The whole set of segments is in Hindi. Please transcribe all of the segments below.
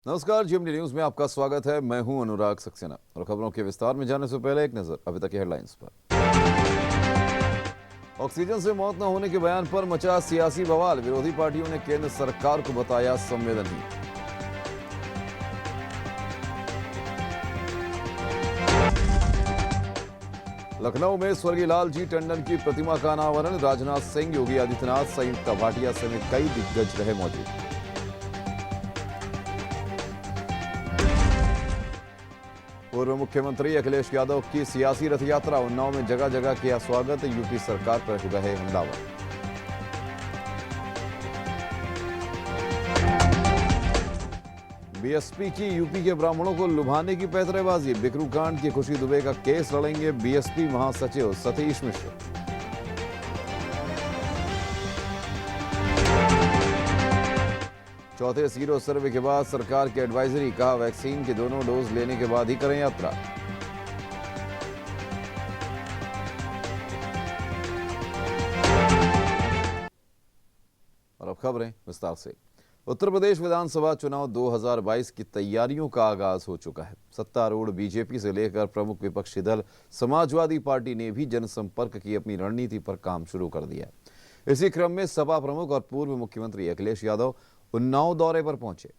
नमस्कार, जीएमडी न्यूज में आपका स्वागत है। मैं हूं अनुराग सक्सेना और खबरों के विस्तार में जाने से पहले एक नजर अभी तक की हेडलाइंस पर। ऑक्सीजन से मौत न होने के बयान पर मचा सियासी बवाल। विरोधी पार्टियों ने केंद्र सरकार को बताया संवेदनहीन। लखनऊ में स्वर्गीय लालजी टंडन की प्रतिमा का अनावरण। राजनाथ सिंह, योगी आदित्यनाथ, संयुक्ता भाटिया समेत कई दिग्गज रहे मौजूद। पूर्व मुख्यमंत्री अखिलेश यादव की सियासी रथ यात्रा। उन्नाव में जगह जगह किया स्वागत। यूपी सरकार पर रहे हमलावर। बीएसपी की यूपी के ब्राह्मणों को लुभाने की पैतरेबाजी। बिकरू कांड की खुशी दुबे का केस लड़ेंगे बीएसपी महासचिव सतीश मिश्र। चौथे सीरो सर्वे के बाद सरकार की एडवाइजरी। कहा वैक्सीन के दोनों डोज लेने के बाद ही करें यात्रा। और अब खबरें विस्तार से। उत्तर प्रदेश विधानसभा चुनाव 2022 की तैयारियों का आगाज हो चुका है। सत्तारूढ़ बीजेपी से लेकर प्रमुख विपक्षी दल समाजवादी पार्टी ने भी जनसंपर्क की अपनी रणनीति पर काम शुरू कर दिया है। इसी क्रम में सपा प्रमुख और पूर्व मुख्यमंत्री अखिलेश यादव उन्नाव दौरे पर पहुंचे।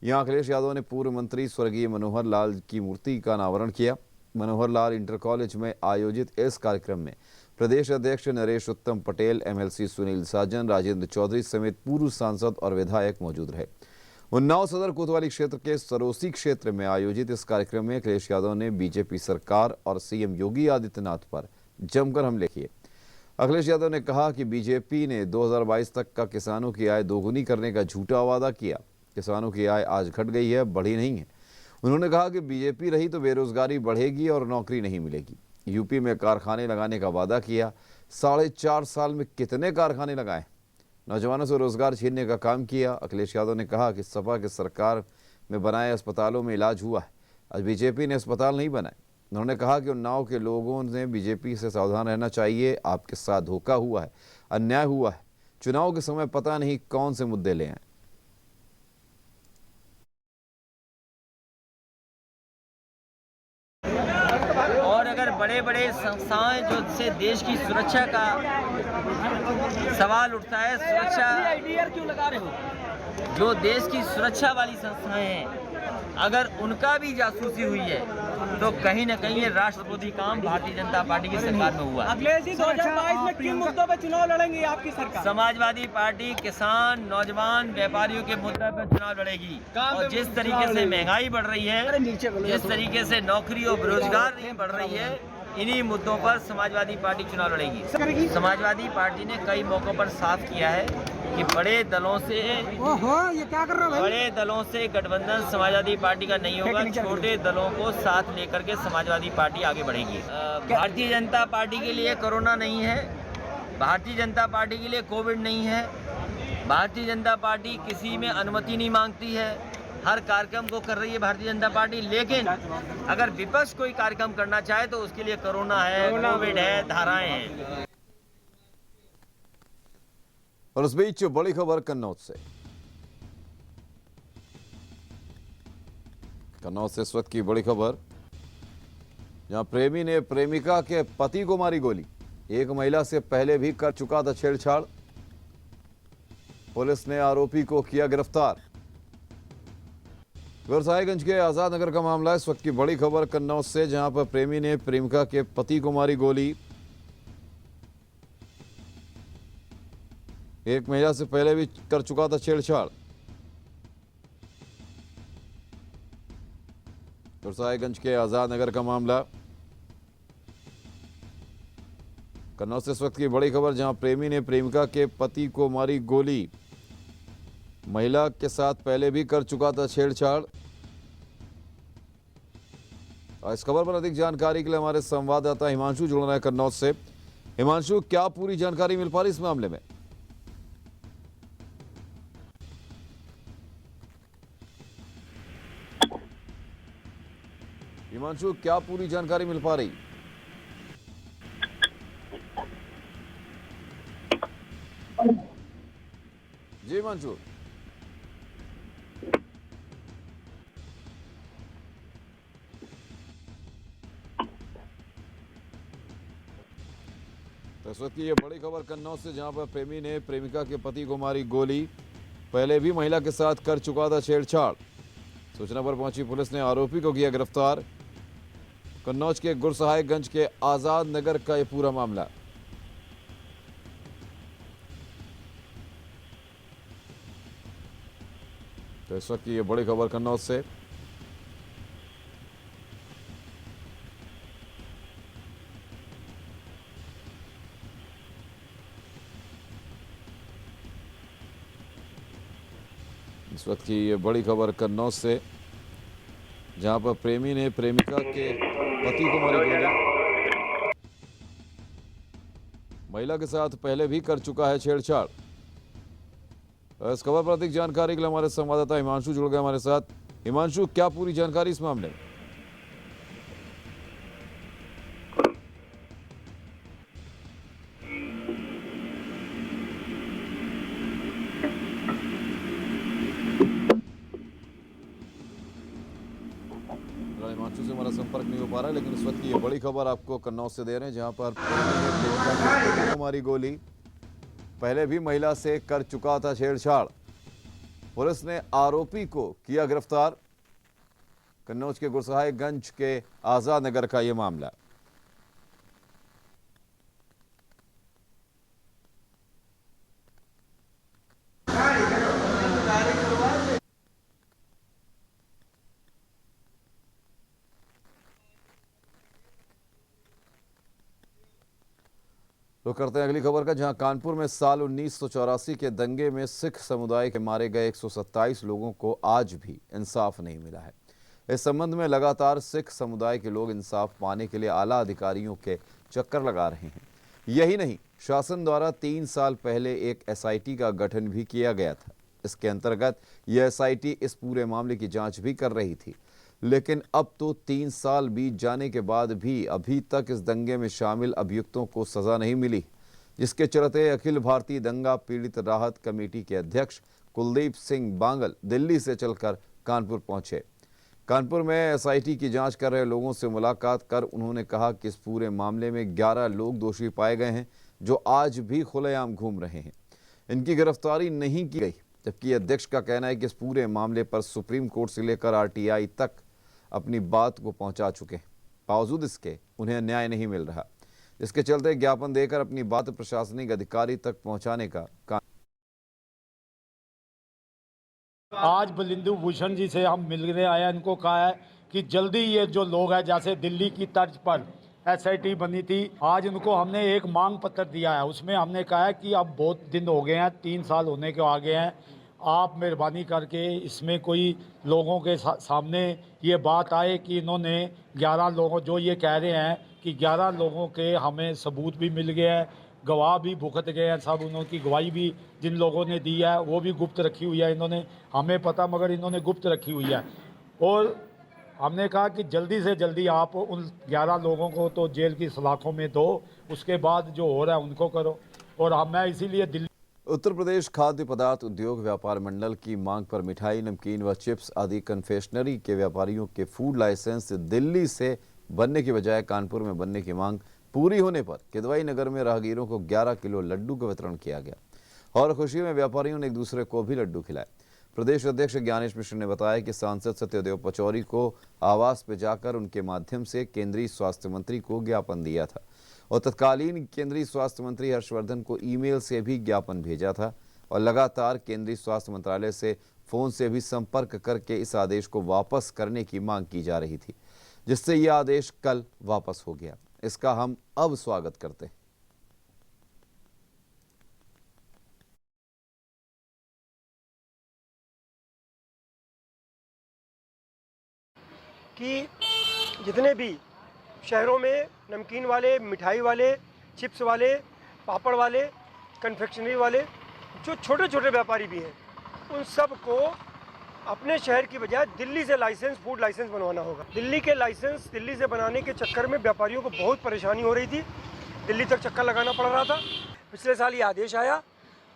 यहां अखिलेश यादव ने पूर्व मंत्री स्वर्गीय मनोहर लाल की मूर्ति का अनावरण किया। मनोहर लाल इंटर कॉलेज में आयोजित इस कार्यक्रम में प्रदेश अध्यक्ष नरेश उत्तम पटेल, एमएलसी सुनील साजन, राजेंद्र चौधरी समेत पूर्व सांसद और विधायक मौजूद रहे। उन्नाव सदर कोतवाली क्षेत्र के सरोसी क्षेत्र में आयोजित इस कार्यक्रम में अखिलेश यादव ने बीजेपी सरकार और सीएम योगी आदित्यनाथ पर जमकर हमले किए। अखिलेश यादव ने कहा कि बीजेपी ने 2022 तक का किसानों की आय दोगुनी करने का झूठा वादा किया। किसानों की आय आज घट गई है, बढ़ी नहीं है। उन्होंने कहा कि बीजेपी रही तो बेरोजगारी बढ़ेगी और नौकरी नहीं मिलेगी। यूपी में कारखाने लगाने का वादा किया। 4.5 साल में कितने कारखाने लगाए? नौजवानों से रोजगार छीनने का काम किया। अखिलेश यादव ने कहा कि सपा के सरकार में बनाए अस्पतालों में इलाज हुआ है, आज बीजेपी ने अस्पताल नहीं बनाए। उन्होंने कहा कि उन्नाव के लोगों ने बीजेपी से सावधान रहना चाहिए। आपके साथ धोखा हुआ है, अन्याय हुआ है। चुनाव के समय पता नहीं कौन से मुद्दे ले आए। और अगर बड़े बड़े संस्थाएं जो से देश की सुरक्षा का सवाल उठता है, सुरक्षा क्यों लगा रहे हो, जो देश की सुरक्षा वाली संस्थाएं हैं, अगर उनका भी जासूसी हुई है तो कहीं न कहीं ये राष्ट्रविरोधी काम भारतीय जनता पार्टी की सरकार में हुआ। अखिलेश जी 2022 में किन मुद्दों पर चुनाव लड़ेंगी आपकी सरकार? समाजवादी पार्टी किसान, नौजवान, व्यापारियों के मुद्दे पर चुनाव लड़ेगी। और जिस तरीके से महंगाई बढ़ रही है, जिस तरीके से नौकरी और बेरोजगार बढ़ रही है, इन्हीं मुद्दों पर समाजवादी पार्टी चुनाव लड़ेगी। समाजवादी पार्टी ने कई मौकों पर साफ किया है कि बड़े दलों से ये क्या कर रहा है? बड़े दलों से गठबंधन समाजवादी पार्टी का नहीं होगा। छोटे दलों को साथ लेकर के समाजवादी पार्टी आगे बढ़ेगी। भारतीय जनता पार्टी के लिए कोरोना नहीं है, भारतीय जनता पार्टी के लिए कोविड नहीं है। भारतीय जनता पार्टी किसी में अनुमति नहीं मांगती है, हर कार्यक्रम को कर रही है भारतीय जनता पार्टी। लेकिन अगर विपक्ष कोई कार्यक्रम करना चाहे तो उसके लिए कोरोना है, कोविड है, धाराएं हैं। और इस बीच बड़ी खबर कन्नौज से। कन्नौज से इस वक्त की बड़ी खबर, जहां प्रेमी ने प्रेमिका के पति को मारी गोली। एक महिला से पहले भी कर चुका था छेड़छाड़। पुलिस ने आरोपी को किया गिरफ्तार। गोरसाईगंज के आजाद नगर का मामला इस वक्त की बड़ी खबर कन्नौज से, जहां पर प्रेमी ने प्रेमिका के पति को मारी गोली। एक महिला से पहले भी कर चुका था छेड़छाड़। गोरसाईगंज के आजाद नगर का मामला कन्नौज से इस वक्त की बड़ी खबर, जहां प्रेमी ने प्रेमिका के पति को मारी गोली। महिला के साथ पहले भी कर चुका था छेड़छाड़। इस खबर पर अधिक जानकारी के लिए हमारे संवाददाता हिमांशु जुड़ रहे हैं कन्नौज से। हिमांशु, क्या पूरी जानकारी मिल पा रही इस मामले में? हिमांशु, क्या पूरी जानकारी मिल पा रही? जी हिमांशु। इस वक्त की ये बड़ी खबर कन्नौज से, जहां पर प्रेमी ने प्रेमिका के पति को मारी गोली। पहले भी महिला के साथ कर चुका था छेड़छाड़। सूचना पर पहुंची पुलिस ने आरोपी को किया गिरफ्तार। कन्नौज के गुरसहायगंज के आजाद नगर का ये पूरा मामला। तो इस वक्त की ये बड़ी खबर कन्नौज से। इस वक्त की ये बड़ी खबर कन्नौज से, जहां पर प्रेमी ने प्रेमिका के पति को मारी गोली। महिला के साथ पहले भी कर चुका है छेड़छाड़। इस खबर पर अधिक जानकारी के लिए हमारे संवाददाता हिमांशु जुड़ गए हमारे साथ। हिमांशु, क्या पूरी जानकारी इस मामले में? हिमांशु से हमारा संपर्क नहीं हो पा रहा है, लेकिन इस वक्त की ये बड़ी खबर आपको कन्नौज से दे रहे हैं, जहां पर प्रेमिका को मारी गोली। पहले भी महिला से कर चुका था छेड़छाड़। पुलिस ने आरोपी को किया गिरफ्तार। कन्नौज के गुरसहायगंज के आजाद नगर का यह मामला। तो करते हैं अगली खबर का, जहां कानपुर में साल 1984 के दंगे में सिख समुदाय के मारे गए 127 लोगों को आज भी इंसाफ नहीं मिला है। इस संबंध में लगातार सिख समुदाय के लोग इंसाफ पाने के लिए आला अधिकारियों के चक्कर लगा रहे हैं। यही नहीं, शासन द्वारा 3 साल पहले एक SIT का गठन भी किया गया था। इसके अंतर्गत यह SIT इस पूरे मामले की जांच भी कर रही थी, लेकिन अब तो 3 साल बीत जाने के बाद भी अभी तक इस दंगे में शामिल अभियुक्तों को सजा नहीं मिली, जिसके चलते अखिल भारतीय दंगा पीड़ित राहत कमेटी के अध्यक्ष कुलदीप सिंह बांगल दिल्ली से चलकर कानपुर पहुंचे। कानपुर में SIT की जांच कर रहे लोगों से मुलाकात कर उन्होंने कहा कि इस पूरे मामले में 11 लोग दोषी पाए गए हैं, जो आज भी खुलेआम घूम रहे हैं। इनकी गिरफ्तारी नहीं की गई, जबकि अध्यक्ष का कहना है कि इस पूरे मामले पर सुप्रीम कोर्ट से लेकर RTI तक अपनी बात को पहुंचा चुके हैं। बावजूद इसके उन्हें न्याय नहीं मिल रहा, जिसके चलते ज्ञापन देकर अपनी बात प्रशासनिक अधिकारी तक पहुंचाने का काम। आज बलिंदु भूषण जी से हम मिलने आए, इनको कहा है कि जल्दी ये जो लोग हैं, जैसे दिल्ली की तर्ज पर SIT बनी थी, आज उनको हमने एक मांग पत्र दिया है। उसमें हमने कहा है कि अब बहुत दिन हो गए हैं, 3 साल होने के आगे हैं, आप मेहरबानी करके इसमें कोई लोगों के सामने ये बात आए कि इन्होंने 11 लोगों, जो ये कह रहे हैं कि 11 लोगों के हमें सबूत भी मिल गए हैं, गवाह भी भुगत गए हैं, सब उन्होंने गवाही भी जिन लोगों ने दी है वो भी गुप्त रखी हुई है। इन्होंने हमें पता, मगर इन्होंने गुप्त रखी हुई है। और हमने कहा कि जल्दी से जल्दी आप उन 11 लोगों को तो जेल की सलाखों में दो, उसके बाद जो हो रहा है उनको करो। और मैं इसीलिए दिल्ली। उत्तर प्रदेश खाद्य पदार्थ उद्योग व्यापार मंडल की मांग पर मिठाई, नमकीन व चिप्स आदि कन्फेक्शनरी के व्यापारियों के फूड लाइसेंस दिल्ली से बनने की बजाय कानपुर में बनने की मांग पूरी होने पर किदवई नगर में राहगीरों को 11 किलो लड्डू का वितरण किया गया और खुशी में व्यापारियों ने एक दूसरे को भी लड्डू खिलाए। प्रदेश अध्यक्ष ज्ञानेश मिश्र ने बताया कि सांसद सत्यदेव पचौरी को आवास पर जाकर उनके माध्यम से केंद्रीय स्वास्थ्य मंत्री को ज्ञापन दिया था और तत्कालीन केंद्रीय स्वास्थ्य मंत्री हर्षवर्धन को ईमेल से भी ज्ञापन भेजा था और लगातार केंद्रीय स्वास्थ्य मंत्रालय से फोन से भी संपर्क करके इस आदेश को वापस करने की मांग की जा रही थी, जिससे यह आदेश कल वापस हो गया। इसका हम अब स्वागत करते हैं। कि जितने भी शहरों में नमकीन वाले, मिठाई वाले, चिप्स वाले, पापड़ वाले, कन्फेक्शनरी वाले, जो छोटे छोटे व्यापारी भी हैं, उन सब को अपने शहर की बजाय दिल्ली से लाइसेंस, फूड लाइसेंस बनवाना होगा। दिल्ली के लाइसेंस दिल्ली से बनाने के चक्कर में व्यापारियों को बहुत परेशानी हो रही थी, दिल्ली तक चक्कर लगाना पड़ रहा था। पिछले साल ये आदेश आया,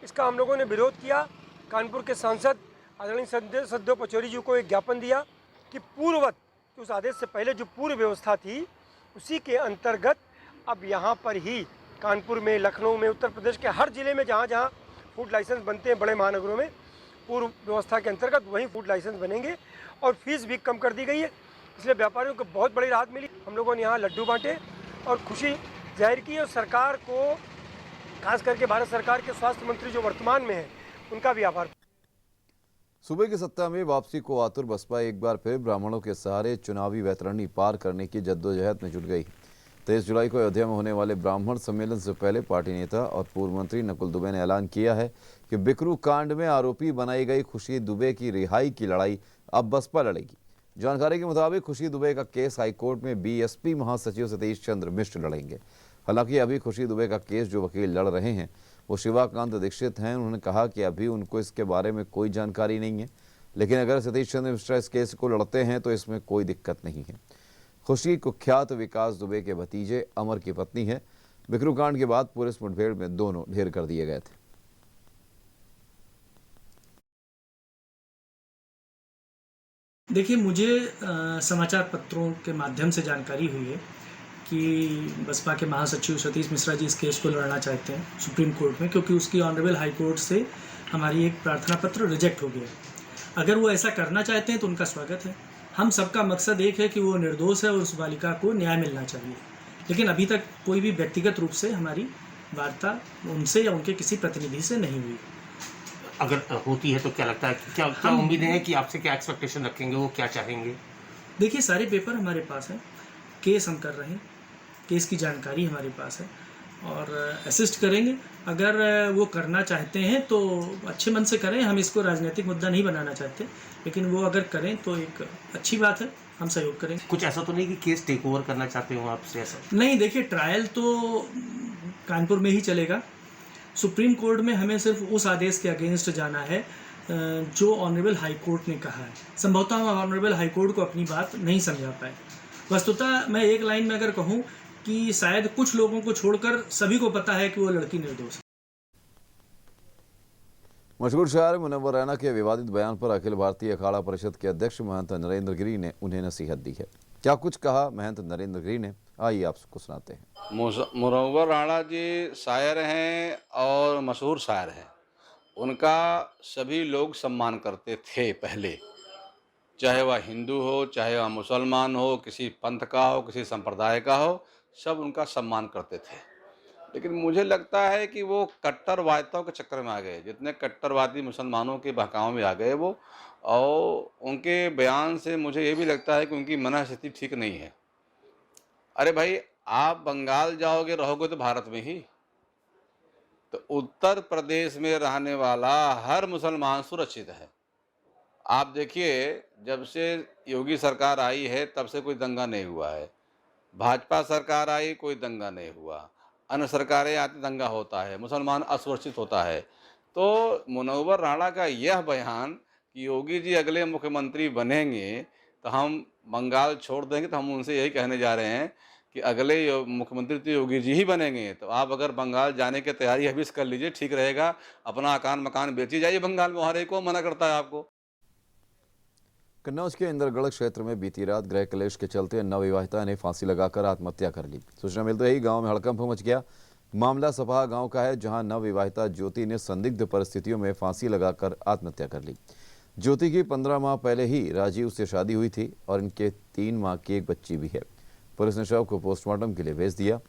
इसका हम लोगों ने विरोध किया। कानपुर के सांसद आदरणीय सत्यदेव पचौरी जी को एक ज्ञापन दिया कि पूर्ववत उस आदेश से पहले जो पूर्व व्यवस्था थी उसी के अंतर्गत अब यहाँ पर ही कानपुर में, लखनऊ में, उत्तर प्रदेश के हर जिले में जहाँ जहाँ फूड लाइसेंस बनते हैं बड़े महानगरों में, पूर्व व्यवस्था के अंतर्गत वहीं फूड लाइसेंस बनेंगे और फीस भी कम कर दी गई है। इसलिए व्यापारियों को बहुत बड़ी राहत मिली। हम लोगों ने यहाँ लड्डू बांटे और खुशी जाहिर की और सरकार को, खास करके भारत सरकार के स्वास्थ्य मंत्री जो वर्तमान में हैं, उनका भी आभार। सूबे की सत्ता में वापसी को आतुर बसपा एक बार फिर ब्राह्मणों के सहारे चुनावी वैतरणी पार करने की जद्दोजहद में जुट गई। 23 जुलाई को अयोध्या में होने वाले ब्राह्मण सम्मेलन से पहले पार्टी नेता और पूर्व मंत्री नकुल दुबे ने ऐलान किया है कि बिकरू कांड में आरोपी बनाई गई खुशी दुबे की रिहाई की लड़ाई अब बसपा लड़ेगी। जानकारी के मुताबिक खुशी दुबे का केस हाईकोर्ट में बीएसपी महासचिव सतीश चंद्र मिश्र लड़ेंगे। हालांकि अभी खुशी दुबे का केस जो वकील लड़ रहे हैं वो शिवाकांत दीक्षित हैं। उन्होंने कहा कि अभी उनको इसके बारे में कोई जानकारी नहीं है, लेकिन अगर सतीश चंद्र मिश्रा इस केस को लड़ते हैं तो इसमें कोई दिक्कत नहीं है। खुशी कुख्यात विकास दुबे के भतीजे अमर की पत्नी है। बिकरू कांड के बाद पुलिस मुठभेड़ में दोनों ढेर कर दिए गए थे। देखिए, मुझे समाचार पत्रों के माध्यम से जानकारी हुई है कि बसपा के महासचिव सतीश मिश्रा जी इस केस को लड़ना चाहते हैं सुप्रीम कोर्ट में, क्योंकि उसकी ऑनरेबल हाई कोर्ट से हमारी एक प्रार्थना पत्र रिजेक्ट हो गया। अगर वो ऐसा करना चाहते हैं तो उनका स्वागत है। हम सबका मकसद एक है कि वो निर्दोष है और उस बालिका को न्याय मिलना चाहिए, लेकिन अभी तक कोई भी व्यक्तिगत रूप से हमारी वार्ता उनसे या उनके किसी प्रतिनिधि से नहीं हुई। अगर होती है तो क्या लगता है, क्या उम्मीदें हैं कि आपसे क्या एक्सपेक्टेशन रखेंगे, वो क्या चाहेंगे? देखिए, सारे पेपर हमारे पास हैं, केस हम कर रहे हैं, केस की जानकारी हमारे पास है और असिस्ट करेंगे। अगर वो करना चाहते हैं तो अच्छे मन से करें, हम इसको राजनीतिक मुद्दा नहीं बनाना चाहते, लेकिन वो अगर करें तो एक अच्छी बात है, हम सहयोग करेंगे। कुछ ऐसा तो नहीं कि केस टेक ओवर करना चाहते हो आपसे? ऐसा नहीं, देखिए, ट्रायल तो कानपुर में ही चलेगा। सुप्रीम कोर्ट में हमें सिर्फ उस आदेश के अगेंस्ट जाना है जो ऑनरेबल हाई कोर्ट ने कहा है। संभवतः हम ऑनरेबल हाई कोर्ट को अपनी बात नहीं समझा पाए। वस्तुतः मैं एक लाइन में अगर कहूँ कि शायद कुछ लोगों को छोड़कर सभी को पता है कि वो लड़की निर्दोष है। मशहूर शायर मुनव्वर रैना के विवादित बयान पर अखिल भारतीय अखाड़ा परिषद के अध्यक्ष महंत नरेंद्र गिरी ने उन्हें नसीहत दी है। क्या कुछ कहा महंत नरेंद्र गिरी ने, आइए आपको सुनाते हैं। मुनव्वर राणा जी शायर हैं और मशहूर शायर हैं। उनका सभी लोग सम्मान करते थे पहले, चाहे वह हिंदू हो, चाहे वह मुसलमान हो, किसी पंथ का हो, किसी संप्रदाय का हो, सब उनका सम्मान करते थे। लेकिन मुझे लगता है कि वो कट्टरवादियों के चक्कर में आ गए। जितने कट्टरवादी मुसलमानों के बहकाव में आ गए वो, और उनके बयान से मुझे ये भी लगता है कि उनकी मनःस्थिति ठीक नहीं है। अरे भाई, आप बंगाल जाओगे, रहोगे तो भारत में ही, तो उत्तर प्रदेश में रहने वाला हर मुसलमान सुरक्षित है। आप देखिए, जब से योगी सरकार आई है तब से कोई दंगा नहीं हुआ है। भाजपा सरकार आई, कोई दंगा नहीं हुआ। अन्य सरकारें आती, दंगा होता है, मुसलमान असुरक्षित होता है। तो मुनव्वर राणा का यह बयान कि योगी जी अगले मुख्यमंत्री बनेंगे तो हम बंगाल छोड़ देंगे, तो हम उनसे यही कहने जा रहे हैं कि अगले मुख्यमंत्री तो योगी जी ही बनेंगे। तो आप अगर बंगाल जाने की तैयारी अभी से कर लीजिए, ठीक रहेगा। अपना आकान मकान बेची जाइए बंगाल में, वहाँ को मना करता है आपको। कन्नौज के इंद्रगढ़ क्षेत्र में बीती रात गृह क्लेश के चलते नवविवाहिता ने फांसी लगाकर आत्महत्या कर ली। सूचना मिलते ही गांव में हड़कंप मच गया। मामला सपहा गांव का है, जहां नवविवाहिता ज्योति ने संदिग्ध परिस्थितियों में फांसी लगाकर आत्महत्या कर ली। ज्योति की 15 माह पहले ही राजीव से शादी हुई थी और इनके 3 माह की एक बच्ची भी है। पुलिस ने शव को पोस्टमार्टम के लिए भेज दिया।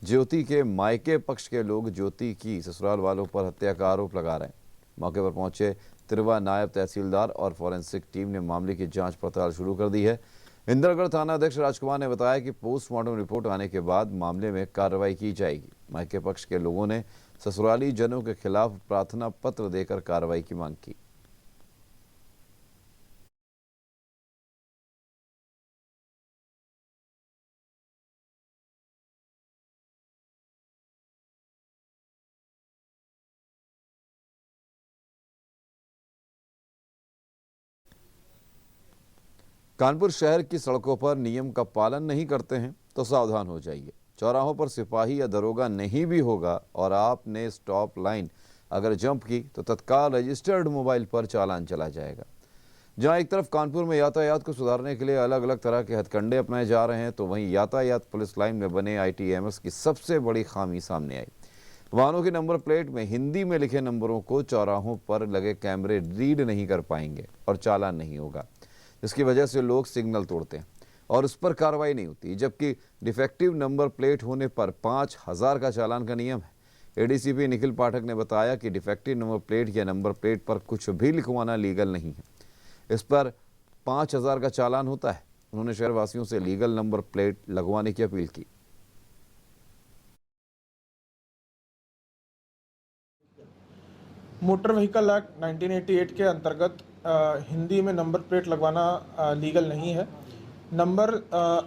ज्योति के मायके पक्ष के लोग ज्योति की ससुराल वालों पर हत्या का आरोप लगा रहे हैं। मौके पर पहुंचे तिरवा नायब तहसीलदार और फॉरेंसिक टीम ने मामले की जांच पड़ताल शुरू कर दी है। इंद्रगढ़ थाना अध्यक्ष राजकुमार ने बताया कि पोस्टमार्टम रिपोर्ट आने के बाद मामले में कार्रवाई की जाएगी। मायके पक्ष के लोगों ने ससुराली जनों के खिलाफ प्रार्थना पत्र देकर कार्रवाई की मांग की। कानपुर शहर की सड़कों पर नियम का पालन नहीं करते हैं तो सावधान हो जाइए। चौराहों पर सिपाही या दरोगा नहीं भी होगा और आपने स्टॉप लाइन अगर जंप की तो तत्काल रजिस्टर्ड मोबाइल पर चालान चला जाएगा। जहां एक तरफ कानपुर में यातायात को सुधारने के लिए अलग अलग तरह के हथकंडे अपनाए जा रहे हैं, तो वहीं यातायात पुलिस लाइन में बने ITMS की सबसे बड़ी खामी सामने आई। वाहनों की नंबर प्लेट में हिंदी में लिखे नंबरों को चौराहों पर लगे कैमरे रीड नहीं कर पाएंगे और चालान नहीं होगा, जिसकी वजह से लोग सिग्नल तोड़ते हैं और उस पर कार्रवाई नहीं होती, जबकि डिफेक्टिव नंबर प्लेट होने पर 5,000 का चालान का नियम है। ADCP निखिल पाठक ने बताया कि डिफेक्टिव नंबर प्लेट या नंबर प्लेट पर कुछ भी लिखवाना लीगल नहीं है, इस पर 5,000 का चालान होता है। उन्होंने शहरवासियों से लीगल नंबर प्लेट लगवाने की अपील की। मोटर व्हीकल एक्ट 1988 के अंतर्गत हिंदी में नंबर प्लेट लगवाना लीगल नहीं है। नंबर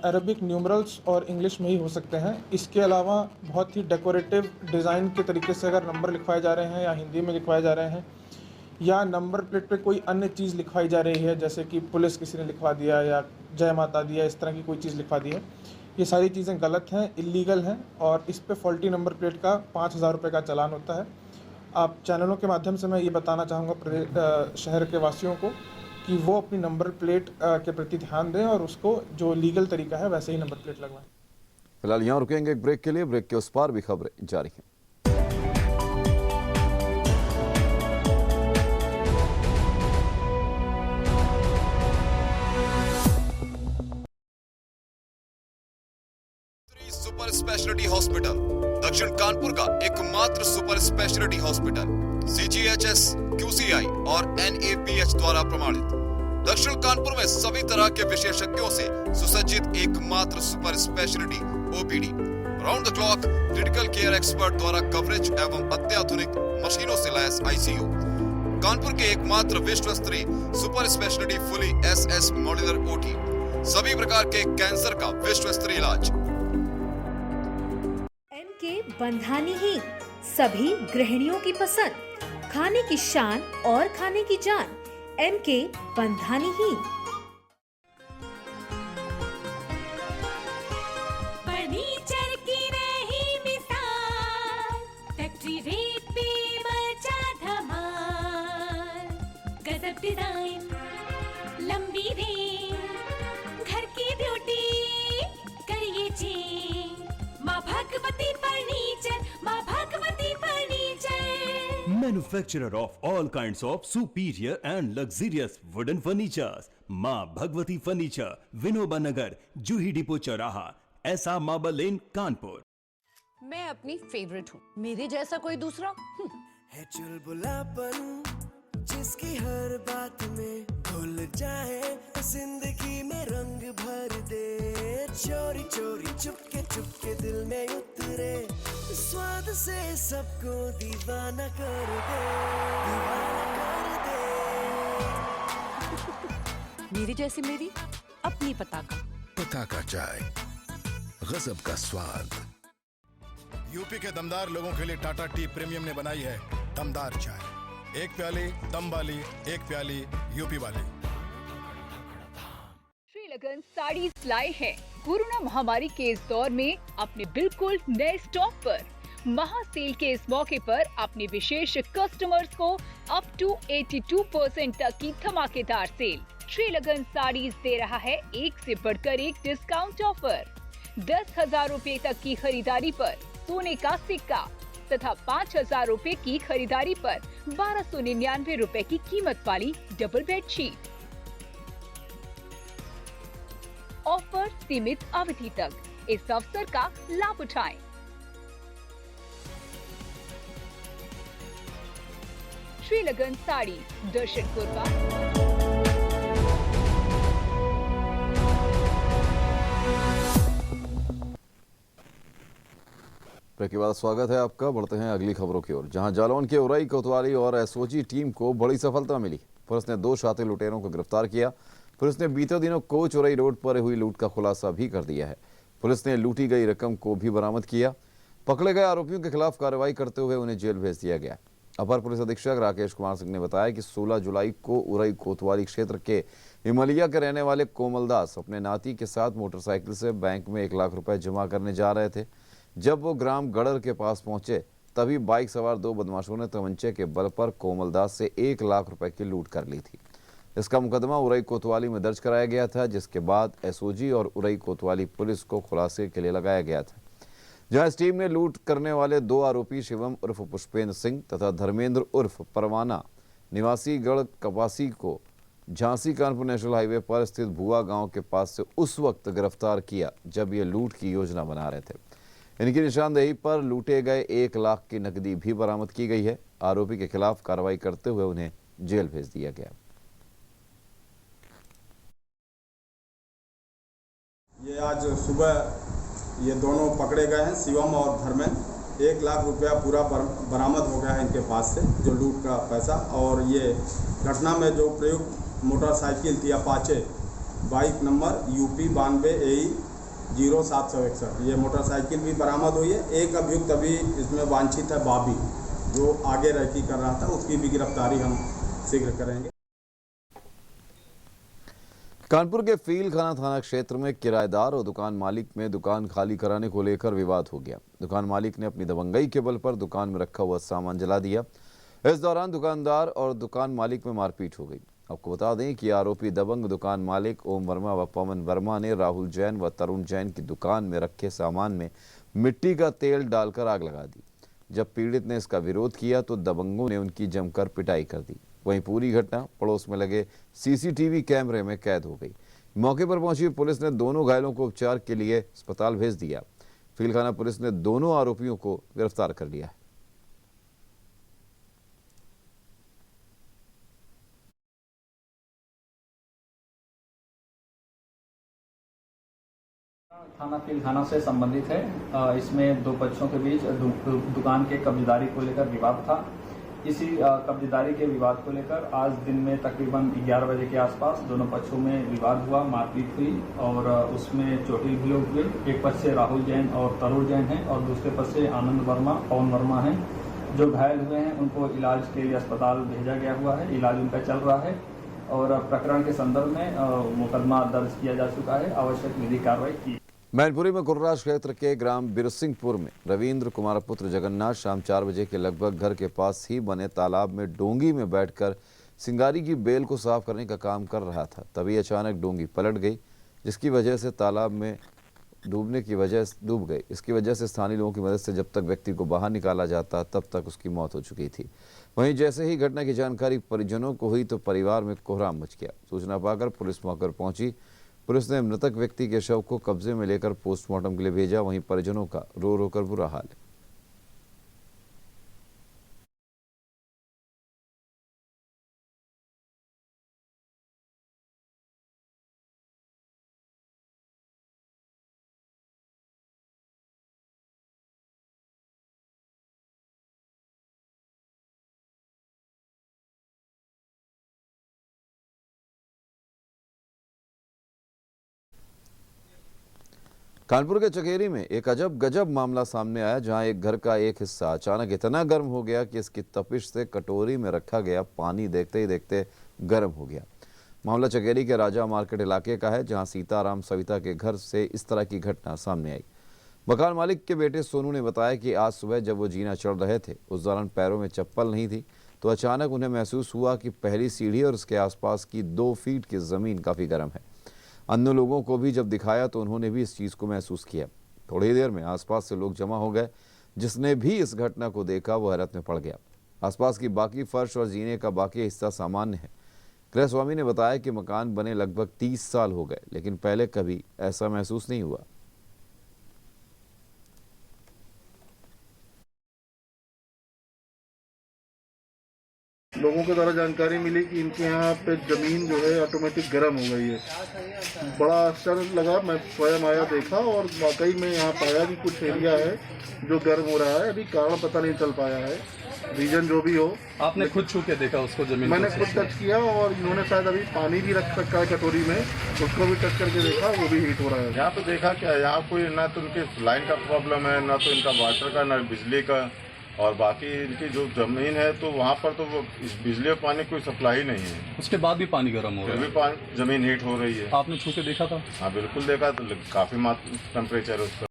अरबिक न्यूमरल्स और इंग्लिश में ही हो सकते हैं। इसके अलावा बहुत ही डेकोरेटिव डिज़ाइन के तरीके से अगर नंबर लिखवाए जा रहे हैं या हिंदी में लिखवाए जा रहे हैं या नंबर प्लेट पे कोई अन्य चीज़ लिखवाई जा रही है, जैसे कि पुलिस किसी ने लिखवा दिया या जय माता दी या इस तरह की कोई चीज़ लिखवा दी है, ये सारी चीज़ें गलत हैं, इलीगल हैं और इस पे फॉल्टी नंबर प्लेट का 5,000 रुपये का चालान होता है। आप चैनलों के माध्यम से मैं ये बताना चाहूँगा शहर के वासियों को कि वो अपनी नंबर प्लेट के प्रति ध्यान दें और उसको जो लीगल तरीका है वैसे ही नंबर प्लेट लगवाएं। फिलहाल यहाँ रुकेंगे एक ब्रेक के लिए। ब्रेक के उस पार भी खबरें जारी हैं। सुपर स्पेशलिटी हॉस्पिटल दक्षिण कानपुर का एकमात्र super speciality hospital CGHS, QCI और NABH द्वारा प्रमाणित। दक्षिण कानपुर में सभी तरह के विशेषज्ञों से सुसज्जित एकमात्र super speciality OPD, round the clock critical care expert द्वारा कवरेज एवं अत्याधुनिक मशीनों से लैस ICU। कानपुर के एकमात्र विश्व स्तरीय super speciality fully SS modular OT, सभी प्रकार के कैंसर का विश्व स्तरीय इलाज। MK बंधानी ही सभी गृहिणियों की पसंद, खाने की शान और खाने की जान, MK बंधानी ही। फर्नीचर की रही मिसाल, फैक्ट्री रेट पे मचा धमाल, गजब डिजाइन, लंबी रेंज, घर की ब्यूटी करिए चेंज, माँ भगवती फर्नीचर, माँ Bhagwati furniture. Manufacturer of all kinds of superior and luxurious wooden furnitures, माँ भगवती फर्नीचर, विनोबा नगर, जूही डिपो चौराहा, ऐसा मार्बल लेन, कानपुर। मैं अपनी फेवरेट हूँ, मेरे जैसा कोई दूसरा है चुलबुलापन जिसकी हर बात में भूल जाए, जिंदगी में रंग भर दे, चोरी चोरी चुपके दिल में उतरे, स्वाद से सबको दीवाना कर दे, दीवाना कर दे। मेरी जैसी मेरी अपनी पताका चाय, गजब का स्वाद। यूपी के दमदार लोगों के लिए टाटा टी प्रीमियम ने बनाई है दमदार चाय। एक प्याली दम वाली, एक प्याली यूपी वाली। श्रीलगन साड़ीज लाए हैं कोरोना महामारी के इस दौर में अपने बिल्कुल नए स्टॉक पर। महासेल के इस मौके पर अपने विशेष कस्टमर्स को अप टू 82% तक की धमाकेदार सेल। श्रीलगन साड़ीज दे रहा है एक से बढ़कर एक डिस्काउंट ऑफर। 10,000 रूपए तक की खरीदारी पर सोने का सिक्का तथा 5,000 रूपए की खरीदारी पर 1,299 रूपए की कीमत वाली डबल बेडशीट। ऑफर सीमित अवधि तक, इस अवसर का लाभ उठाएं। श्रीलगन साड़ी, दर्शन कुर्बा। ब्रेक के बाद स्वागत है आपका। बढ़ते हैं अगली खबरों की ओर, जहां जालौन के उरई कोतवाली और SOG टीम को बड़ी सफलता मिली। पुलिस ने 2 शातिर लुटेरों को गिरफ्तार किया। पुलिस ने बीते दिनों कोच उरई रोड पर हुई लूट का खुलासा भी कर दिया है। पुलिस ने लूटी गई रकम को भी बरामद किया। पकड़े गए आरोपियों के खिलाफ कार्रवाई करते हुए उन्हें जेल भेज दिया गया। अपर पुलिस अधीक्षक राकेश कुमार सिंह ने बताया कि 16 जुलाई को उरई कोतवाली क्षेत्र के हिमलिया के रहने वाले कोमलदास अपने नाती के साथ मोटरसाइकिल से बैंक में 1 लाख रुपए जमा करने जा रहे थे। जब वो ग्राम गड़र के पास पहुंचे तभी बाइक सवार 2 बदमाशों ने तमंचे के बल पर कोमलदास से 1 लाख रुपए की लूट कर ली थी। इसका मुकदमा उरई कोतवाली में दर्ज कराया गया था, जिसके बाद एसओजी और उरई कोतवाली पुलिस को खुलासे के लिए लगाया गया था, जहां इस टीम ने लूट करने वाले 2 आरोपी शिवम उर्फ पुष्पेंद्र सिंह तथा धर्मेंद्र उर्फ परवाना निवासी गढ़ कपासी को झांसी कानपुर नेशनल हाईवे पर स्थित भुआ गांव के पास से उस वक्त गिरफ्तार किया जब ये लूट की योजना बना रहे थे। इनकी निशानदेही पर लूटे गए 1 लाख की नकदी भी बरामद की गई है। आरोपी के खिलाफ कार्रवाई करते हुए उन्हें जेल भेज दिया गया। ये आज सुबह ये दोनों पकड़े गए हैं, शिवम और धर्मेंद्र। 1 लाख रुपया पूरा बरामद हो गया है इनके पास से, जो लूट का पैसा। और ये घटना में जो प्रयुक्त मोटरसाइकिल थी Apache, bike number UP 92 AE 0761, ये मोटरसाइकिल भी बरामद हुई है। एक अभियुक्त अभी इसमें वांछित है बाबी, जो आगे रैकी कर रहा था, उसकी भी गिरफ्तारी हम शीघ्र करेंगे। कानपुर के फीलखाना थाना क्षेत्र में किराएदार और दुकान मालिक में दुकान खाली कराने को लेकर विवाद हो गया। दुकान मालिक ने अपनी दबंगई के बल पर दुकान में रखा हुआ सामान जला दिया। इस दौरान दुकानदार और दुकान मालिक में मारपीट हो गई। आपको बता दें कि आरोपी दबंग दुकान मालिक ओम वर्मा व पवन वर्मा ने राहुल जैन व तरुण जैन की दुकान में रखे सामान में मिट्टी का तेल डालकर आग लगा दी। जब पीड़ित ने इसका विरोध किया तो दबंगों ने उनकी जमकर पिटाई कर दी। वहीं पूरी घटना पड़ोस में लगे CCTV कैमरे में कैद हो गई। मौके पर पहुंची पुलिस ने दोनों घायलों को उपचार के लिए अस्पताल भेज दिया। फीलखाना पुलिस ने दोनों आरोपियों को गिरफ्तार कर लिया है। थाना फीलखाना से संबंधित है। इसमें 2 पक्षों के बीच दुकान के कब्जेदारी को लेकर विवाद था। इसी कब्जेदारी के विवाद को लेकर आज दिन में तकरीबन 11 बजे के आसपास दोनों पक्षों में विवाद हुआ, मारपीट हुई और उसमें चोटिल भी लोग हुए। एक पक्ष से राहुल जैन और तरुण जैन हैं और दूसरे पक्ष से आनंद वर्मा, पवन वर्मा हैं। जो घायल हुए हैं उनको इलाज के लिए अस्पताल भेजा गया हुआ है। इलाज उनका चल रहा है और प्रकरण के संदर्भ में मुकदमा दर्ज किया जा चुका है। आवश्यक विधिक कार्रवाई की। मैनपुरी में कुर्राश क्षेत्र के ग्राम बिरसिंहपुर में रविंद्र कुमार पुत्र जगन्नाथ शाम 4 बजे के लगभग घर के पास ही बने तालाब में डोंगी में बैठकर सिंगारी की बेल को साफ करने का काम कर रहा था। तभी अचानक डोंगी पलट गई, जिसकी वजह से तालाब में डूब गई। इसकी वजह से स्थानीय लोगों की मदद से जब तक व्यक्ति को बाहर निकाला जाता तब तक उसकी मौत हो चुकी थी। वहीं जैसे ही घटना की जानकारी परिजनों को हुई तो परिवार में कोहराम मच गया। सूचना पाकर पुलिस मौके पर पहुंची। पुलिस ने मृतक व्यक्ति के शव को कब्जे में लेकर पोस्टमार्टम के लिए भेजा। वहीं परिजनों का रो रो कर बुरा हाल है। कानपुर के चकेरी में एक अजब गजब मामला सामने आया, जहां एक घर का एक हिस्सा अचानक इतना गर्म हो गया कि इसकी तपिश से कटोरी में रखा गया पानी देखते ही देखते गर्म हो गया। मामला चकेरी के राजा मार्केट इलाके का है, जहां सीताराम सविता के घर से इस तरह की घटना सामने आई। मकान मालिक के बेटे सोनू ने बताया कि आज सुबह जब वो जीना चढ़ रहे थे, उस दौरान पैरों में चप्पल नहीं थी, तो अचानक उन्हें महसूस हुआ कि पहली सीढ़ी और उसके आसपास की 2 फीट की ज़मीन काफ़ी गर्म है। अन्य लोगों को भी जब दिखाया तो उन्होंने भी इस चीज़ को महसूस किया। थोड़ी देर में आसपास से लोग जमा हो गए। जिसने भी इस घटना को देखा वो हैरत में पड़ गया। आसपास की बाकी फर्श और जीने का बाकी हिस्सा सामान्य है। गृहस्वामी ने बताया कि मकान बने लगभग 30 साल हो गए, लेकिन पहले कभी ऐसा महसूस नहीं हुआ। लोगों के द्वारा जानकारी मिली कि इनके यहाँ पे जमीन जो है ऑटोमेटिक गर्म हो गई है। बड़ा आश्चर्य लगा, मैं स्वयं आया देखा और वाकई में यहाँ पाया कि कुछ एरिया है जो गर्म हो रहा है। अभी कारण पता नहीं चल पाया है, रीजन जो भी हो। आपने खुद छू के देखा उसको जमीन? मैंने खुद टच किया और इन्होंने शायद अभी पानी भी रख रखा है कटोरी में, उसको भी टच करके देखा, वो भी हीट हो रहा है। यहाँ पे देखा क्या, यहाँ कोई ना तो उनके लाइन का प्रॉब्लम है, ना तो इनका वाटर का, ना बिजली का, और बाकी इनकी जो जमीन है तो वहाँ पर तो वो बिजली और पानी कोई सप्लाई नहीं है। उसके बाद भी पानी गर्म हो रहा है? फिर भी जमीन हीट हो रही है। आपने छू के देखा था? हाँ बिल्कुल देखा, तो काफी टेम्परेचर है उसका।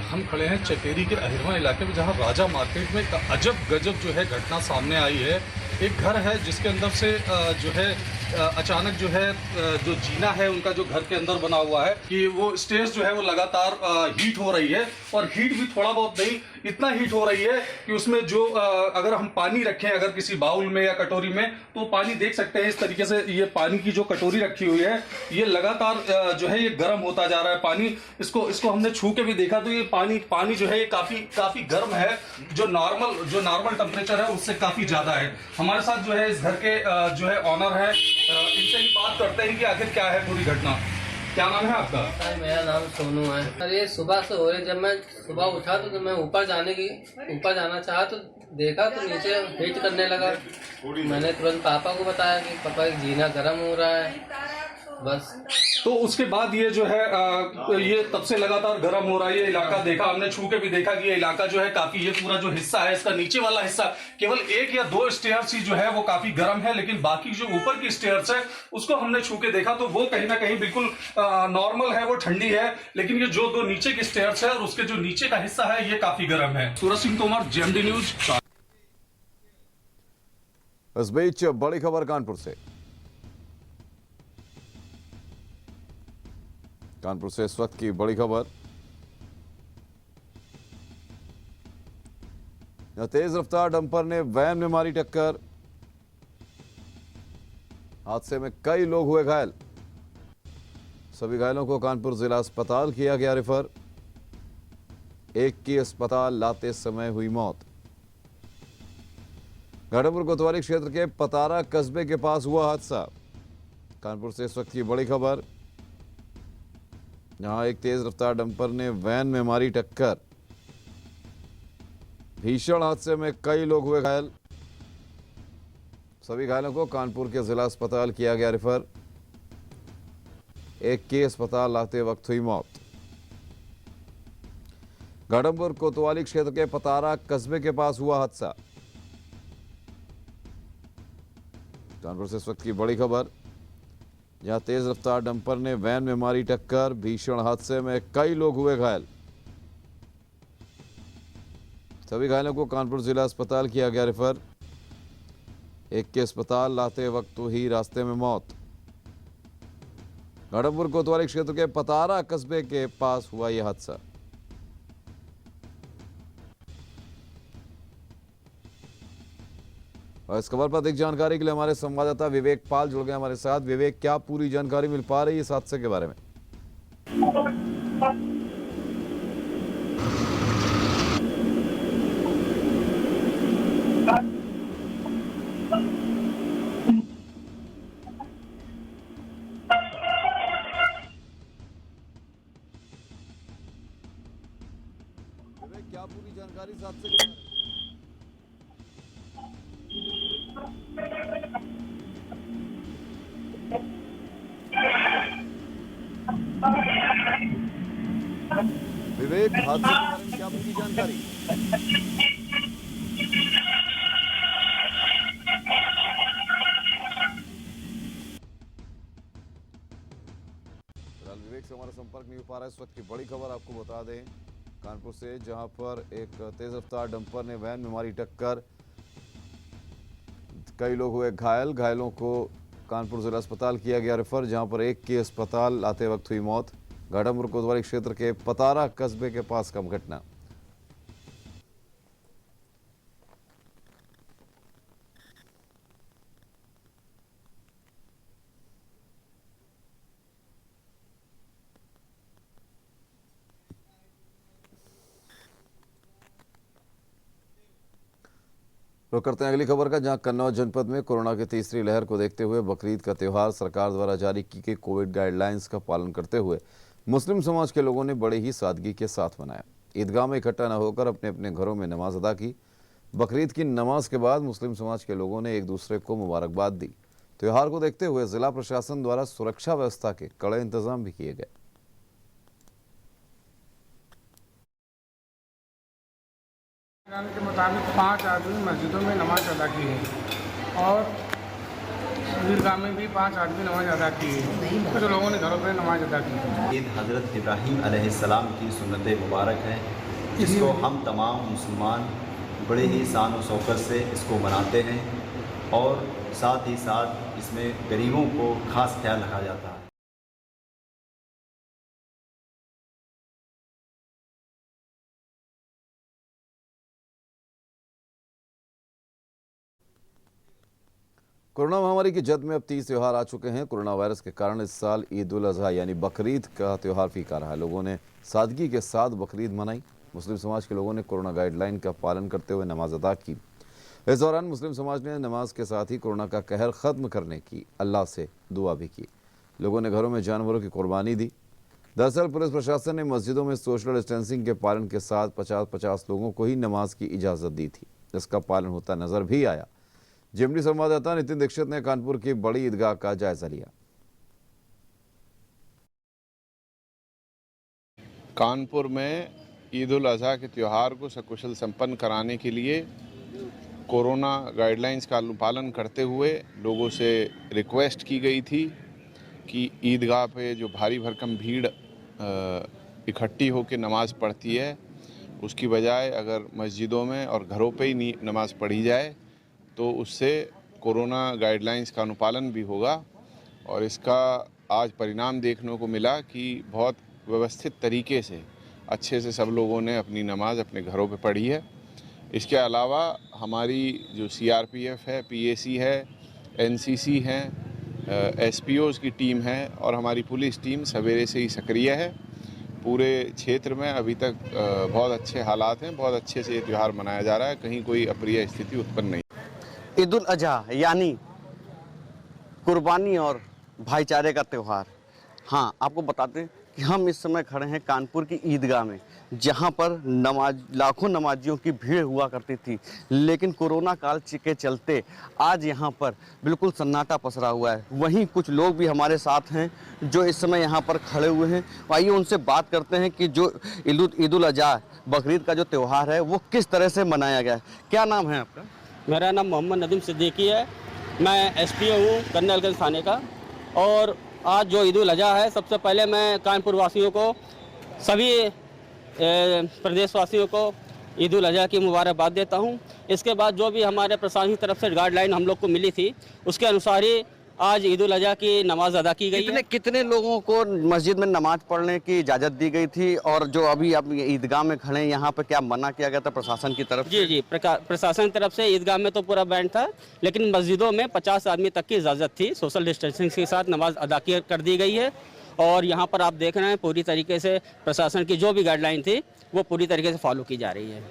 हम खड़े हैं चकेरी के अहिरवा इलाके में, जहाँ राजा मार्केट में अजब गजब जो है घटना सामने आई है। एक घर है जिसके अंदर से जो है अचानक जो है जो जीना है उनका जो घर के अंदर बना हुआ है कि वो स्टेज जो है वो लगातार हीट हो रही है, और हीट भी थोड़ा बहुत नहीं, इतना हीट हो रही है कि उसमें जो अगर हम पानी रखें अगर किसी बाउल में या कटोरी में, तो पानी देख सकते हैं इस तरीके से ये पानी की जो कटोरी रखी हुई है ये लगातार जो है ये गर्म होता जा रहा है पानी। इसको हमने छू के भी देखा तो ये पानी जो है ये काफी गर्म है, जो नॉर्मल टेम्परेचर है उससे काफी ज्यादा है। हमारे साथ जो है इस घर के जो है ऑनर है, इनसे ही बात करते हैं कि आखिर क्या है पूरी घटना। क्या नाम है आपका? मेरा नाम सोनू है। अरे सुबह से हो रही, जब मैं सुबह उठा तो मैं ऊपर जाना चाहा तो देखा तो नीचे हीट करने लगा। मैंने तुरंत पापा को बताया कि पापा जीना गर्म हो रहा है, बस। तो उसके बाद ये जो है ये तब से लगातार गर्म हो रहा है। ये इलाका देखा हमने, छू के भी देखा कि ये इलाका जो है काफी, ये पूरा जो हिस्सा है इसका नीचे वाला हिस्सा केवल 1 या 2 स्टेयर्स ही जो है वो काफी गर्म है, लेकिन बाकी जो ऊपर की स्टेयर्स है उसको हमने छू के देखा तो वो कहीं ना कहीं बिल्कुल नॉर्मल है, वो ठंडी है, लेकिन ये जो 2 नीचे की स्टेयर्स है और उसके जो नीचे का हिस्सा है ये काफी गर्म है। Suraj Singh Tomar, JMD news. इस बीच बड़ी खबर कानपुर से। कानपुर से इस वक्त की बड़ी खबर, तेज रफ्तार डंपर ने वैन में मारी टक्कर, हादसे में कई लोग हुए घायल। सभी घायलों को कानपुर जिला अस्पताल किया गया रेफर। एक की अस्पताल लाते समय हुई मौत। घाटमपुर कोतवाली क्षेत्र के पतारा कस्बे के पास हुआ हादसा। कानपुर से इस वक्त की बड़ी खबर, जहां एक तेज रफ्तार डंपर ने वैन में मारी टक्कर, भीषण हादसे में कई लोग हुए घायल। सभी घायलों को कानपुर के जिला अस्पताल किया गया रेफर। एक की अस्पताल लाते वक्त हुई मौत। घाटमपुर कोतवाली क्षेत्र के पतारा कस्बे के पास हुआ हादसा। कानपुर से इस वक्त की बड़ी खबर, जहां तेज रफ्तार डंपर ने वैन में मारी टक्कर, भीषण हादसे में कई लोग हुए घायल। सभी घायलों को कानपुर जिला अस्पताल किया गया रेफर। एक के अस्पताल लाते वक्त हुई रास्ते में मौत। घाटमपुर कोतवाली क्षेत्र के पतारा कस्बे के पास हुआ यह हादसा। और इस खबर पर अधिक जानकारी के लिए हमारे संवाददाता विवेक पाल जुड़ गए हमारे साथ। विवेक, क्या पूरी जानकारी मिल पा रही है इस हादसे के बारे में? विवेक, क्या पूरी जानकारी इस हादसे के बारे में? विवेक, हादसे के बारे में क्या पूरी जानकारी? फिलहाल विवेक से हमारा संपर्क नहीं हो पा रहा है। इस वक्त की बड़ी खबर आपको बता दें कानपुर से, जहां पर एक तेज रफ्तार डंपर ने वैन में मारी टक्कर, कई लोग हुए घायल। घायलों को कानपुर जिला अस्पताल किया गया रेफर, जहां पर एक की अस्पताल लाते वक्त हुई मौत। घाटमपुर कोतवाली क्षेत्र के पतारा कस्बे के पास का घटना। रुक करते हैं अगली खबर का, जहां कन्नौज जनपद में कोरोना की तीसरी लहर को देखते हुए बकरीद का त्यौहार सरकार द्वारा जारी की गई कोविड गाइडलाइंस का पालन करते हुए मुस्लिम समाज के लोगों ने बड़े ही सादगी के साथ मनाया। ईदगाह में इकट्ठा न होकर अपने अपने घरों में नमाज अदा की। बकरीद की नमाज के बाद मुस्लिम समाज के लोगों ने एक दूसरे को मुबारकबाद दी। त्यौहार को देखते हुए जिला प्रशासन द्वारा सुरक्षा व्यवस्था के कड़े इंतजाम भी किए गए। के मुताबिक 5 आदमी मस्जिदों में नमाज अदा की है और ईदगाह में भी 5 आदमी नमाज अदा की है। कुछ लोगों ने घरों पर नमाज अदा की। ईद हज़रत इब्राहीम अलैहिस्सलाम की सुन्नत मुबारक है, जिसको हम तमाम मुसलमान बड़े ही शान और शौकत से इसको मनाते हैं। और साथ ही साथ इसमें गरीबों को खास ख्याल रखा जाता है। कोरोना महामारी की जद में अब 30 त्यौहार आ चुके हैं। कोरोना वायरस के कारण इस साल ईद उल अजहा यानी बकरीद का त्यौहार फीका रहा। लोगों ने सादगी के साथ बकरीद मनाई। मुस्लिम समाज के लोगों ने कोरोना गाइडलाइन का पालन करते हुए नमाज अदा की। इस दौरान मुस्लिम समाज ने नमाज के साथ ही कोरोना का कहर ख़त्म करने की अल्लाह से दुआ भी की। लोगों ने घरों में जानवरों की कुर्बानी दी। दरअसल पुलिस प्रशासन ने मस्जिदों में सोशल डिस्टेंसिंग के पालन के साथ 50-50 लोगों को ही नमाज की इजाज़त दी थी, जिसका पालन होता नजर भी आया। जिमनी संवाददाता नितिन दीक्षित ने कानपुर की बड़ी ईदगाह का जायजा लिया। कानपुर में ईद उल अजहा के त्यौहार को सकुशल संपन्न कराने के लिए कोरोना गाइडलाइंस का पालन करते हुए लोगों से रिक्वेस्ट की गई थी कि ईदगाह पे जो भारी भरकम भीड़ इकट्ठी होकर नमाज पढ़ती है, उसकी बजाय अगर मस्जिदों में और घरों पे ही नमाज पढ़ी जाए तो उससे कोरोना गाइडलाइंस का अनुपालन भी होगा। और इसका आज परिणाम देखने को मिला कि बहुत व्यवस्थित तरीके से अच्छे से सब लोगों ने अपनी नमाज अपने घरों पे पढ़ी है। इसके अलावा हमारी जो CRPF है, PAC है, NCC हैं, SPOs की टीम है और हमारी पुलिस टीम सवेरे से ही सक्रिय है। पूरे क्षेत्र में अभी तक बहुत अच्छे हालात हैं, बहुत अच्छे से ये त्यौहार मनाया जा रहा है, कहीं कोई अप्रिय स्थिति उत्पन्न नहीं। ईद उल अजहा यानी कुर्बानी और भाईचारे का त्यौहार। हाँ, आपको बताते हैं कि हम इस समय खड़े हैं कानपुर की ईदगाह में, जहां पर लाखों नमाजियों की भीड़ हुआ करती थी, लेकिन कोरोना काल के चलते आज यहां पर बिल्कुल सन्नाटा पसरा हुआ है। वहीं कुछ लोग भी हमारे साथ हैं जो इस समय यहां पर खड़े हुए हैं। आइए उनसे बात करते हैं कि जो ईद उल अजहा बकरीद का जो त्यौहार है वो किस तरह से मनाया गया है। क्या नाम है आपका? मेरा नाम मोहम्मद नदीम सिद्दीकी है। मैं SPO हूँ कर्नलगंज थाने का। और आज जो ईद उल अजहा है, सबसे पहले मैं कानपुर वासियों को, सभी प्रदेशवासियों को ईद उल अजहा की मुबारकबाद देता हूँ। इसके बाद जो भी हमारे प्रशासन की तरफ से गाइडलाइन हम लोग को मिली थी, उसके अनुसार ही आज ईद उल अजहा की नमाज अदा की गई है। कितने लोगों को मस्जिद में नमाज पढ़ने की इजाज़त दी गई थी? और जो अभी आप ईदगाह में खड़े हैं, यहाँ पे क्या मना किया गया था प्रशासन की तरफ? जी, प्रशासन की तरफ से ईदगाह में तो पूरा बैंड था, लेकिन मस्जिदों में 50 आदमी तक की इजाज़त थी। सोशल डिस्टेंसिंग के साथ नमाज अदा कर दी गई है। और यहाँ पर आप देख रहे हैं पूरी तरीके से प्रशासन की जो भी गाइडलाइन थी वो पूरी तरीके से फॉलो की जा रही है।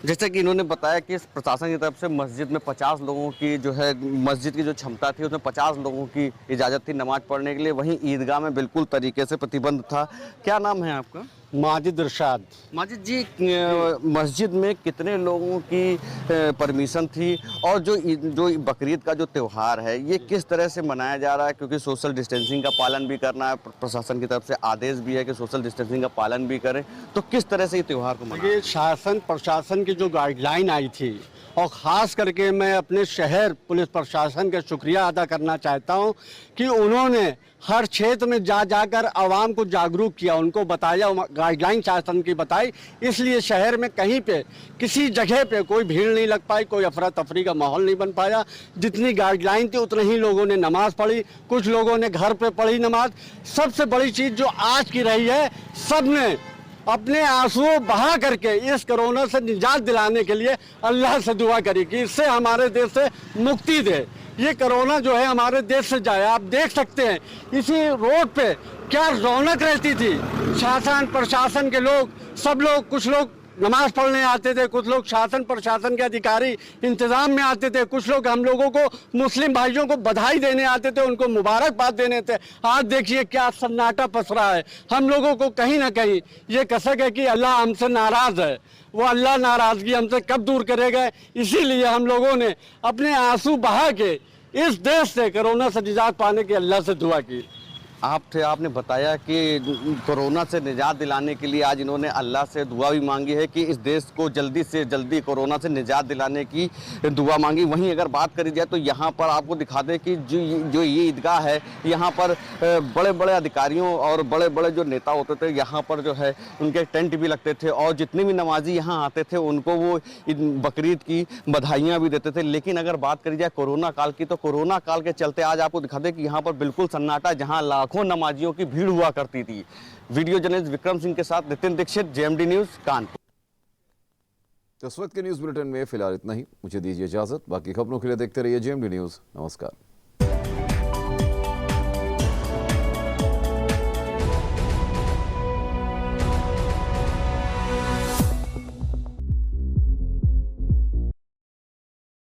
जैसे कि इन्होंने बताया कि प्रशासन की तरफ से मस्जिद में 50 लोगों की जो है, मस्जिद की जो क्षमता थी उसमें 50 लोगों की इजाज़त थी नमाज पढ़ने के लिए। वहीं ईदगाह में बिल्कुल तरीके से प्रतिबंध था। क्या नाम है आपका? माजिद इरशाद। माजिद जी, मस्जिद में कितने लोगों की परमिशन थी? और जो बकरीद का जो त्यौहार है ये किस तरह से मनाया जा रहा है? क्योंकि सोशल डिस्टेंसिंग का पालन भी करना है, प्रशासन की तरफ से आदेश भी है कि सोशल डिस्टेंसिंग का पालन भी करें, तो किस तरह से ये त्यौहार को मनाएं? ये शासन प्रशासन की जो गाइडलाइन आई थी, और ख़ास करके मैं अपने शहर पुलिस प्रशासन का शुक्रिया अदा करना चाहता हूं कि उन्होंने हर क्षेत्र में जाकर आवाम को जागरूक किया, उनको बताया, गाइडलाइन शासन की बताई। इसलिए शहर में कहीं पे किसी जगह पे कोई भीड़ नहीं लग पाई, कोई अफरा तफरी का माहौल नहीं बन पाया। जितनी गाइडलाइन थी उतने ही लोगों ने नमाज पढ़ी, कुछ लोगों ने घर पे पढ़ी नमाज। सबसे बड़ी चीज़ जो आज की रही है, सब ने अपने आंसू बहा करके इस कोरोना से निजात दिलाने के लिए अल्लाह से दुआ करी कि इससे हमारे देश से मुक्ति दे, ये कोरोना जो है हमारे देश से जाए। आप देख सकते हैं इसी रोड पे क्या रौनक रहती थी। शासन प्रशासन के लोग, सब लोग, कुछ लोग नमाज पढ़ने आते थे, कुछ लोग शासन प्रशासन के अधिकारी इंतजाम में आते थे, कुछ लोग हम लोगों को, मुस्लिम भाइयों को बधाई देने आते थे, उनको मुबारकबाद देने थे। आज देखिए क्या सन्नाटा पसरा है। हम लोगों को कहीं ना कहीं ये कसक है कि अल्लाह हमसे नाराज है। वो अल्लाह नाराजगी हमसे कब दूर करेगा? इसीलिए हम लोगों ने अपने आंसू बहा के इस देश से कोरोना से निजात पाने की अल्लाह से दुआ की। आप थे, आपने बताया कि कोरोना से निजात दिलाने के लिए आज इन्होंने अल्लाह से दुआ भी मांगी है कि इस देश को जल्दी से जल्दी कोरोना से निजात दिलाने की दुआ मांगी। वहीं अगर बात करी जाए तो यहाँ पर आपको दिखा दें कि जो ये ईदगाह है, यहाँ पर बड़े बड़े अधिकारियों और बड़े बड़े जो नेता होते थे यहाँ पर जो है उनके टेंट भी लगते थे और जितने भी नमाजी यहाँ आते थे उनको वो बकरीद की बधाइयाँ भी देते थे। लेकिन अगर बात करी जाए कोरोना काल की, तो कोरोना काल के चलते आज आपको दिखा दें कि यहाँ पर बिल्कुल सन्नाटा, जहाँ लाखों नमाजियों की भीड़ हुआ करती थी। वीडियो जर्नलिस्ट विक्रम सिंह के साथ नितिन दीक्षित, जेएमडी न्यूज, कानपुर। तो इस वक्त के न्यूज बुलेटिन में फिलहाल इतना ही। मुझे दीजिए इजाजत। बाकी खबरों के लिए देखते रहिए जेएमडी न्यूज। नमस्कार।